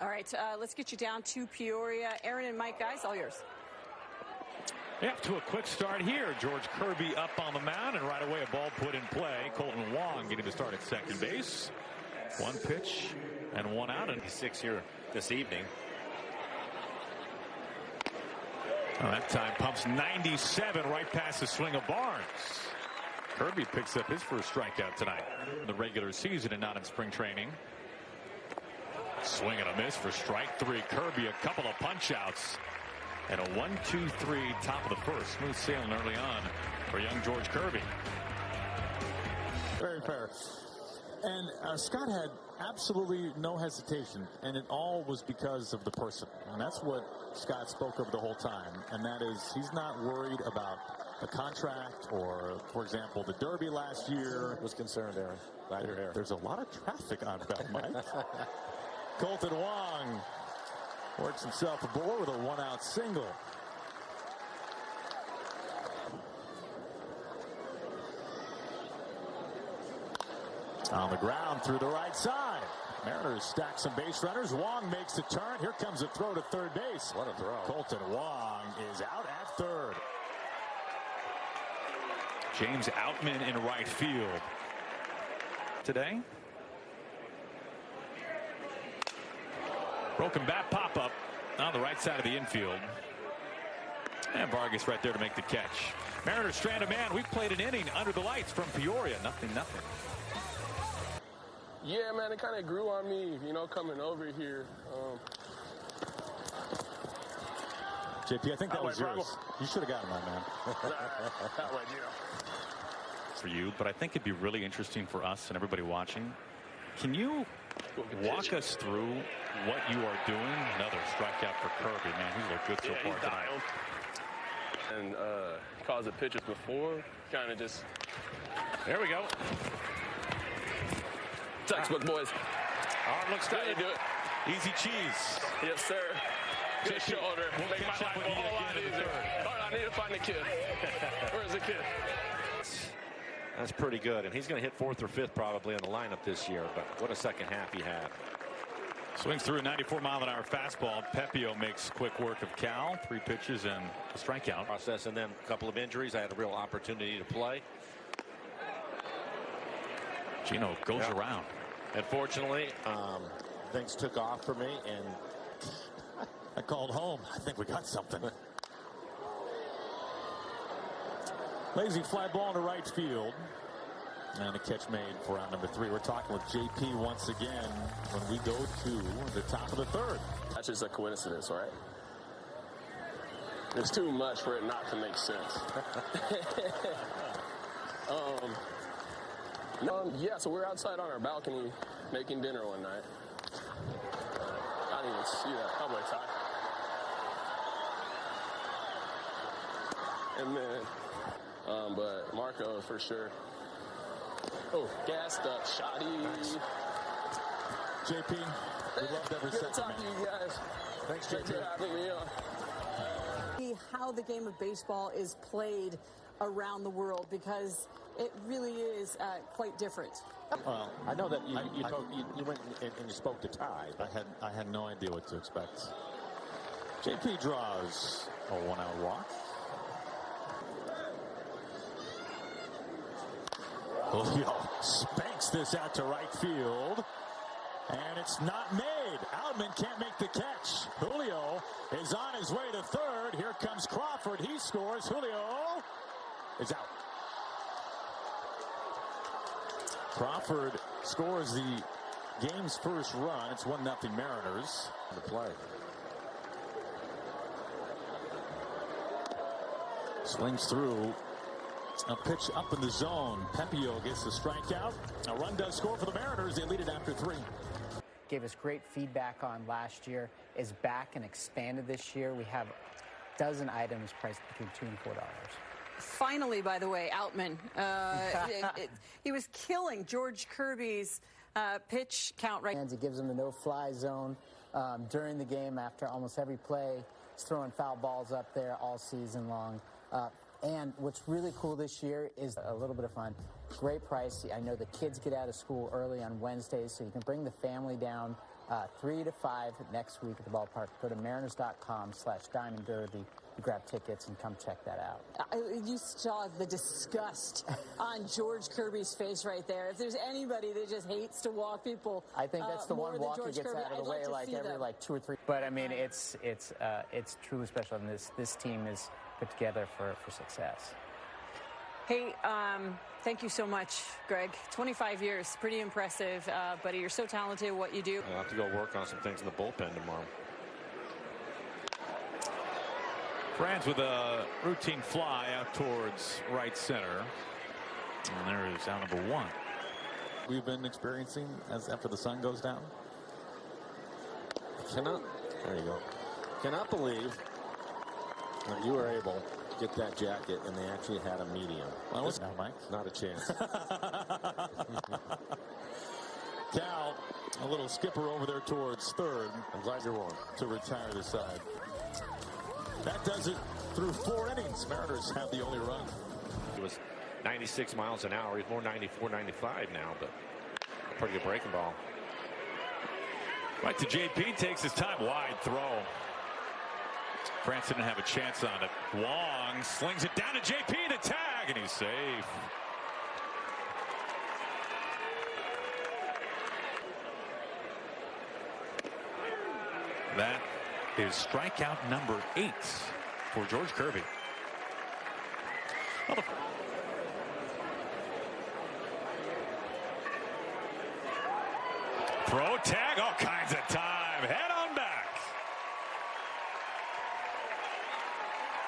All right, let's get you down to Peoria. Aaron and Mike, guys, all yours. Off to a quick start here. George Kirby up on the mound, and right away a ball put in play. Colton Wong getting to start at second base. One pitch and one out. And 6 here this evening. That time pumps 97 right past the swing of Barnes. Kirby picks up his first strikeout tonight in the regular season and not in spring training. Swing and a miss for strike three. Kirby, a couple of punch outs. And a 1-2-3 top of the first. Smooth sailing early on for young George Kirby. Very fair. And Scott had absolutely no hesitation, and it all was because of the person. And that's what Scott spoke of the whole time. And that is, he's not worried about a contract or, for example, the Derby last year. Was concerned, Aaron. Glad you're here. There's a lot of traffic on Bell, Mike. Colton Wong works himself aboard with a one-out single. On the ground through the right side. Mariners stack some base runners. Wong makes the turn. Here comes a throw to third base. What a throw. Colton Wong is out at third. James Outman in right field today. Broken bat pop-up on the right side of the infield. And Vargas right there to make the catch. Mariners strand a man. We've played an inning under the lights from Peoria. Nothing. Yeah, man, it kind of grew on me, coming over here. JP, I think that was yours. You should have gotten that, man. That way, For you, but I think it'd be really interesting for us and everybody watching. Can you walk us through what you are doing? Another strikeout for Kirby. Man, he's looked good so far tonight. And caused the pitches before, kind of just. There we go. Textbook, boys. Arm looks good. Do it. Easy cheese. Yes, sir. Good shoulder. We'll make my catch up life with a you whole lot again in the easier. third. All right, I need to find the kid. Where's the kid? That's pretty good. And he's going to hit fourth or fifth probably in the lineup this year. But what a second half he had. Swings through a 94-mile-an-hour fastball. Pepio makes quick work of Cal. 3 pitches and a strikeout. Process, and then a couple of injuries. I had a real opportunity to play. Gino goes around. Unfortunately, things took off for me, and I called home. I think we got something. Lazy fly ball to right field. And a catch made for round number 3. We're talking with JP once again when we go to the top of the third. That's just a coincidence, right? It's too much for it not to make sense. Yeah, so we're outside on our balcony making dinner one night. I didn't even see that Cowboy tie. And then, but Marco for sure. Oh, gassed up, shoddy. Nice. JP, we loved every Good second. to talk to you guys. Thanks, Thanks for JP. having me on. How the game of baseball is played around the world, because it really is quite different. Well, I know that you went and you spoke to Ty. I had no idea what to expect. JP draws a 1-out walk. Julio spanks this out to right field. And it's not made. Outman can't make the catch. Julio is on his way to third. Here comes Crawford. He scores. Julio is out. Crawford scores the game's first run. It's 1-0 Mariners. The play. Swings through. A pitch up in the zone. Pepio gets the strikeout. A run does score for the Mariners. They lead it after 3. Gave us great feedback on last year, is back and expanded this year. We have a dozen items priced between $2 and $4. Finally, by the way, Outman. He was killing George Kirby's pitch count right. It gives him the no-fly zone during the game after almost every play. He's throwing foul balls up there all season long. And what's really cool this year is a little bit of fun. Great price. I know the kids get out of school early on Wednesdays, so you can bring the family down 3 to 5 next week at the ballpark. Go to mariners.com/Diamond Derby. Grab tickets and come check that out. You saw the disgust on George Kirby's face right there. If there's anybody that just hates to walk people, I think that's the one walk he gets Kirby. out of the way like every 2 or 3. But I mean, it's truly special, and this team is put together for success. Hey, thank you so much, Greg. 25 years, pretty impressive, buddy. You're so talented at what you do. I'll have to go work on some things in the bullpen tomorrow. Franz with a routine fly out towards right center. And there is out number 1. We've been experiencing as after the sun goes down. There you go. Cannot believe that you were able to get that jacket and they actually had a medium. Well, now, Mike. Not a chance. Cal, a little skipper over there towards third. I'm glad you're wrong. To retire the side. That does it through 4 innings. Mariners have the only run. It was 96 miles an hour. He's more 94, 95 now, but a pretty good breaking ball. Right to JP, takes his time. Wide throw. France didn't have a chance on it. Wong slings it down to JP, the tag, and he's safe. That is strikeout number 8 for George Kirby. Well, throw, tag, all kinds of time. Head on back.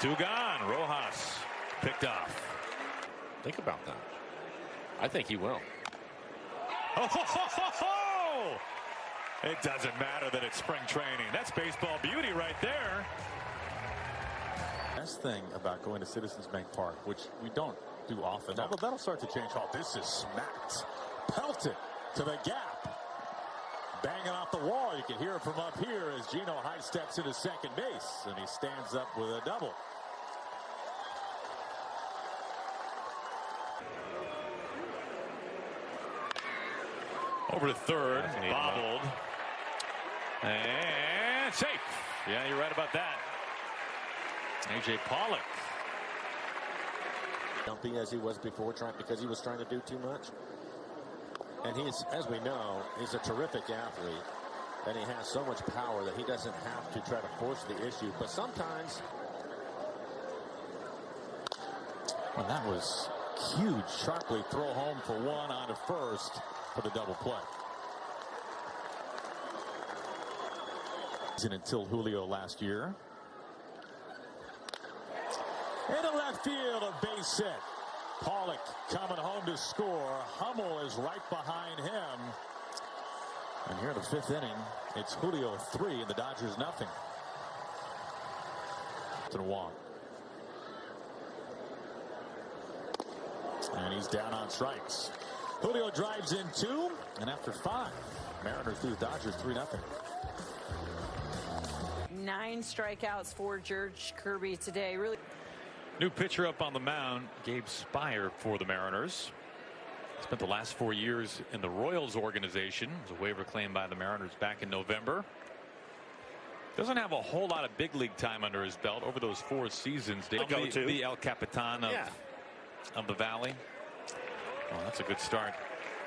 2 gone. Rojas picked off. Think about that. I think he will. Oh, ho, ho, ho, ho! It doesn't matter that it's spring training. That's baseball beauty right there. Best thing about going to Citizens Bank Park, which we don't do often, although that'll start to change. Oh, this is smacked. Pelted to the gap. Banging off the wall. You can hear it from up here as Gino high steps into second base, and he stands up with a double. Over to third, bobbled, and safe. Yeah, you're right about that. A.J. Pollock. Jumpy as he was before, because he was trying to do too much. And he's, as we know, he's a terrific athlete. And he has so much power that he doesn't have to try to force the issue. But sometimes. Well, that was huge. Sharply throw home for 1 on to first for the double play. Until Julio last year. Into left field, a base hit. Pollock coming home to score. Hummel is right behind him. And here in the 5th inning, it's Julio 3 and the Dodgers nothing. To the walk. And he's down on strikes. Julio drives in 2, and after 5, Mariners through the Dodgers 3-0. 9 strikeouts for George Kirby today. Really. New pitcher up on the mound, Gabe Spire for the Mariners. Spent the last 4 years in the Royals organization. It was a waiver claim by the Mariners back in November. Doesn't have a whole lot of big league time under his belt over those 4 seasons. The El Capitan of the Valley. Well, that's a good start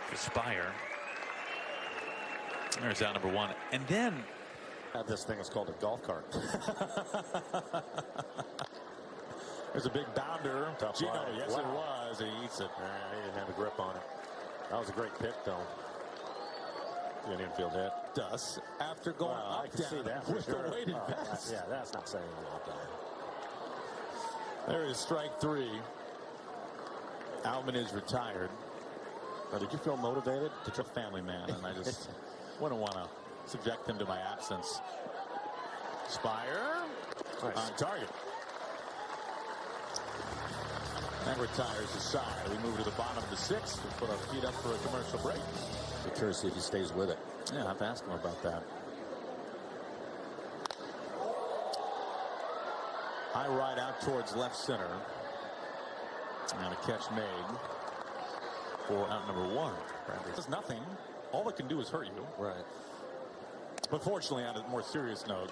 for Spire. There's out number 1. And then This thing is called a golf cart. There's a big bounder. Tough Gino, line. yes, it was. He eats it. He didn't have a grip on it. That was a great pick, though. An infield hit. Does after going up I can see that with for sure. the weighted vest. Yeah, that's not saying a lot, though. There is strike 3. Alman is retired. Now, did you feel motivated? It's a family man, and I just wouldn't want to subject him to my absence. Spire on target. And retires the side. We move to the bottom of the 6th. We put our feet up for a commercial break. Be curious to see if he stays with it. Yeah, I'll have to ask him about that. High right out towards left center. And a catch made for out number 1. There's nothing. All it can do is hurt you. Right. But fortunately, on a more serious note,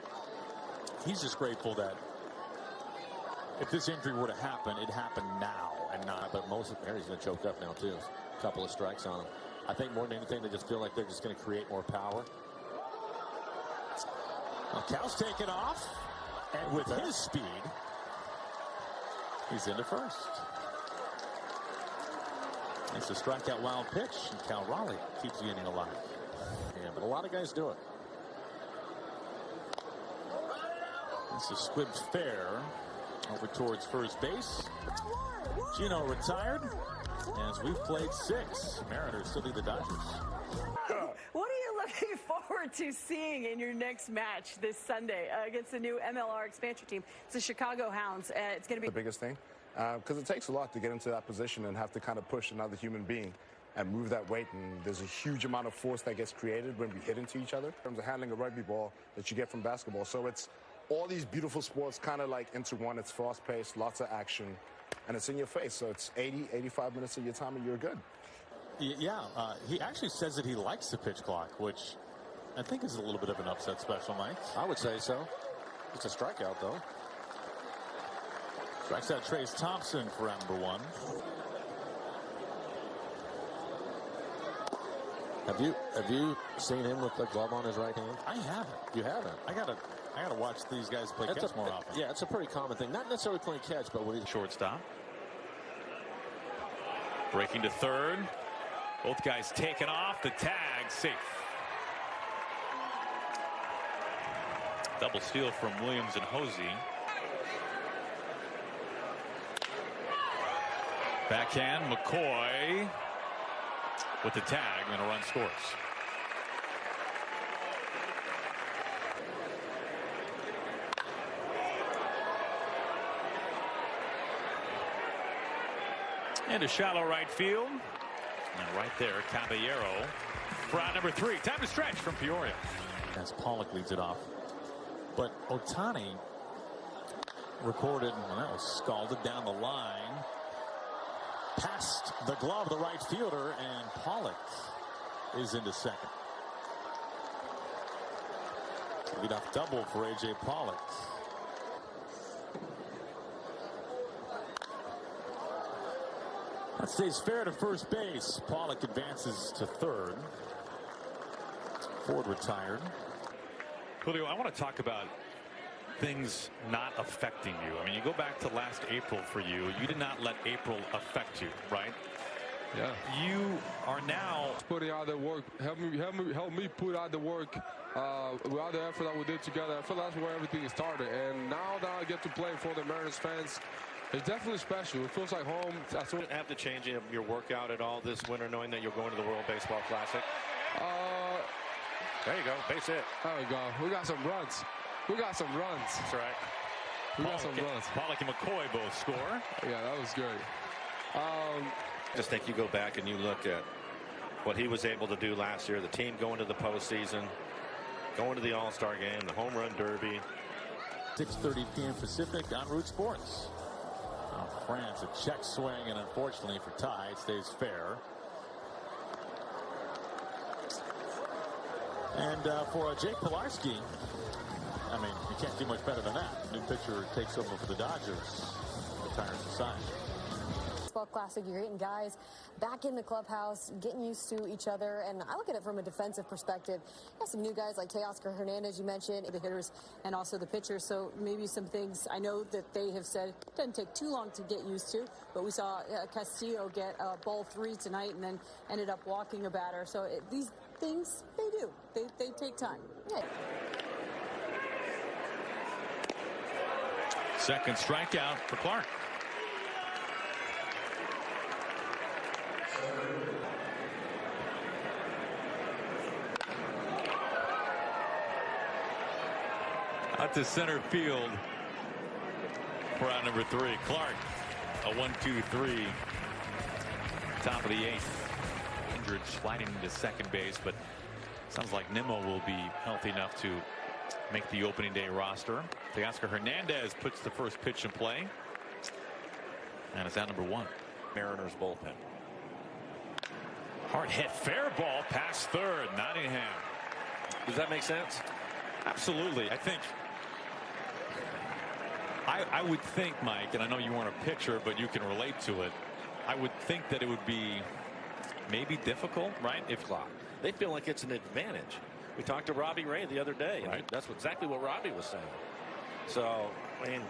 he's just grateful that if this injury were to happen, it happened now and not. But most of Mary's going to choke up now, too. A couple of strikes on him. I think more than anything, they just feel like they're just going to create more power. Well, Cal's taken off. And with his speed, he's into first. It's a strikeout wild pitch, and Cal Raleigh keeps the inning alive. Yeah, but a lot of guys do it. This is squibbed fair over towards first base. Gino retired as we've played 6. Mariners still lead the Dodgers. What are you looking forward to seeing in your next match this Sunday against the new MLR expansion team? It's the Chicago Hounds. It's going to be the biggest thing because it takes a lot to get into that position and have to kind of push another human being and move that weight. And there's a huge amount of force that gets created when we hit into each other in terms of handling a rugby ball that you get from basketball. So it's all these beautiful sports kind of like into one. It's fast-paced, lots of action, and it's in your face. So it's 80, 85 minutes of your time and you're good. Yeah, he actually says that he likes the pitch clock, which I think is a little bit of an upset special, Mike. I would say so. It's a strikeout, though. Strikes out Trace Thompson for round number 1. Have you seen him with the glove on his right hand? I haven't. You haven't? I gotta watch these guys play catch more often. Yeah, it's a pretty common thing. Not necessarily playing catch, but when he's Shortstop. Breaking to third. Both guys taken off. The tag safe. Double steal from Williams and Hosey. Backhand, McCoy with the tag, and a run scores. And a shallow right field. And right there, Caballero for out number 3. Time to stretch from Peoria. As Pollock leads it off. But Ohtani recorded, and that was scalded down the line. Past the glove of the right fielder, and Pollock is into second. Leadoff double for A.J. Pollock. That stays fair to first base. Pollock advances to third. Ford retired. Julio, I want to talk about things not affecting you. I mean, you go back to last April for you. You did not let April affect you, right? Yeah. You are now putting out the work. Help me put out the work. With all the effort that we did together. I feel that's where everything started. And now that I get to play for the Mariners fans, it's definitely special. It feels like home. Have to change your workout at all this winter, knowing that you're going to the World Baseball Classic? There you go. Base hit. There we go. We got some runs. That's right. We got some runs. Pollock and McCoy both score. Yeah, that was great. Just think you go back and you look at what he was able to do last year. The team going to the postseason, going to the All-Star game, the home run derby. 6:30 p.m. Pacific on Root Sports. France, a check swing, and unfortunately for Ty, it stays fair. And for Jake Pilarski, I mean, you can't do much better than that. New pitcher takes over for the Dodgers. Retires the side. Baseball Classic, you're getting guys back in the clubhouse, getting used to each other, and I look at it from a defensive perspective. You have some new guys like Teoscar Hernandez, you mentioned, the hitters and also the pitchers, so maybe some things I know that they have said it doesn't take too long to get used to, but we saw Castillo get ball 3 tonight and then ended up walking a batter, so these things, they take time. Yeah. Second strikeout for Clark. Out to center field for out number 3. Clark, a 1-2-3. Top of the 8th. Injured, sliding into second base, but sounds like Nimmo will be healthy enough to make the opening day roster. Teoscar Hernandez puts the first pitch in play. And it's out number 1. Mariners bullpen. Hard hit, fair ball past third. Nottingham. Does that make sense? Absolutely. I would think, Mike, and I know you weren't a pitcher, but you can relate to it. I would think that it would be maybe difficult, right? If they feel like it's an advantage. We talked to Robbie Ray the other day, and right. that's exactly what Robbie was saying. So, I mean,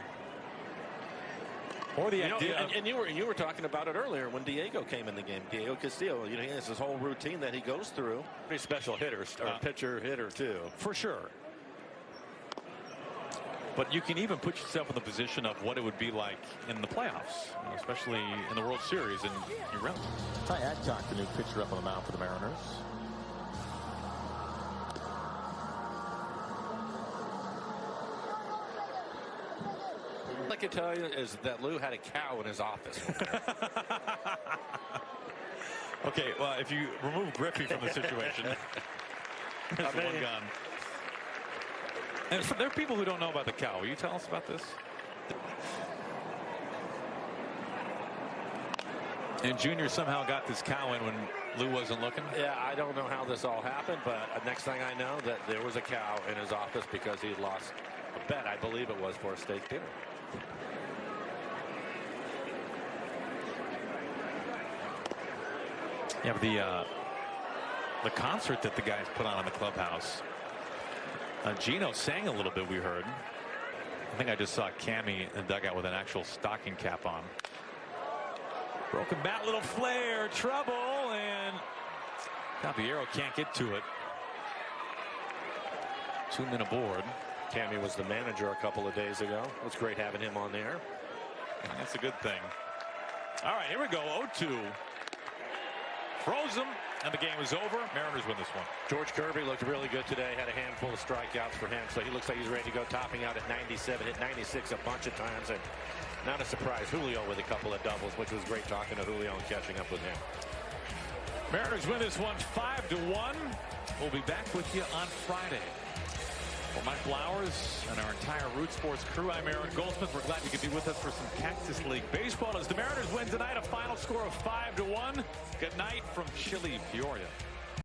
or the idea, and you were talking about it earlier when Diego came in the game. Diego Castillo, he has this whole routine that he goes through. Pretty special hitter, or pitcher hitter too, for sure. But you can even put yourself in the position of what it would be like in the playoffs, especially in the World Series, and you're right. Ty Adcock, the new pitcher up on the mound for the Mariners. All I can tell you is that Lou had a cow in his office. Okay, well, if you remove Griffey from the situation, there's one gone. And there are people who don't know about the cow. Will you tell us about this? And Junior somehow got this cow in when Lou wasn't looking. Yeah, I don't know how this all happened, but next thing I know that there was a cow in his office because he lost a bet, I believe it was, for a steak dinner. Yeah, but the concert that the guys put on in the clubhouse. Gino sang a little bit, we heard. I think I just saw Cammy in the dugout with an actual stocking cap on. Broken bat, little flare, trouble, and Caballero can't get to it. 2 men aboard. Cammy was the manager a couple of days ago. It was great having him on there. That's a good thing. All right, here we go. 0-2. Froze him, and the game is over. Mariners win this one. George Kirby looked really good today. Had a handful of strikeouts for him, so he looks like he's ready to go, topping out at 97. Hit 96 a bunch of times, and not a surprise, Julio with a couple of doubles, which was great talking to Julio and catching up with him. Mariners win this one 5-1. We'll be back with you on Friday. For Mike Flowers and our entire Root Sports crew, I'm Aaron Goldsmith. We're glad you could be with us for some Cactus League baseball as the Mariners win tonight, a final score of 5-1. Good night from chilly Peoria.